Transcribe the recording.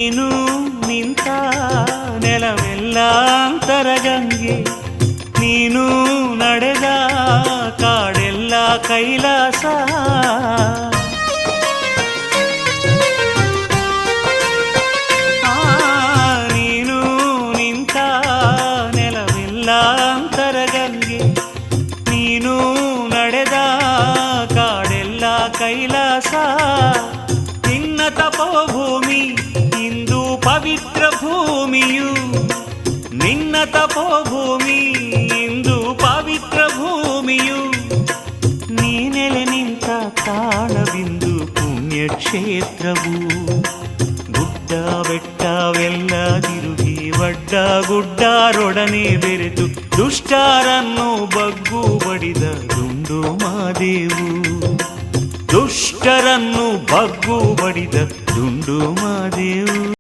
ನೀನು ನಿಂತ ನೆಲವೆಲ್ಲ ಅಂತರಗಂಗೆ, ನೀನು ನಡೆದ ಕಾಡೆಲ್ಲ ಕೈಲಾಸ. ನೀನು ನಿಂತ ನೆಲವೆಲ್ಲ ಅಂತರಗಂಗೆ, ನೀನು ನಡೆದ ಕಾಡೆಲ್ಲ ಕೈಲಾಸ. ನಿನ್ನ ತಪೋಭೂಮಿ ಇಂದು ಪವಿತ್ರ ಭೂಮಿಯು, ನಿನ್ನ ತಪೋಭೂಮಿ ಇಂದು ಪವಿತ್ರ ಭೂಮಿಯು. ನೀನೆಲೆ ನಿಂತ ತಾಳವಿಂದು ಪುಣ್ಯಕ್ಷೇತ್ರವು. ಗುಡ್ಡ ಬೆಟ್ಟವೆಲ್ಲ ತಿರುಗಿ ವಡ್ಡ ಗುಡ್ಡರೊಡನೆ ಬೆರೆತು ದುಷ್ಟರನ್ನು ಬಗ್ಗು ಬಡಿದ ದುಂಡು ಮಾದೇವು. ದುಷ್ಟರನ್ನು ಬಗ್ಗು ಬಡಿದ ದುಂಡು ಮಾದೇವು.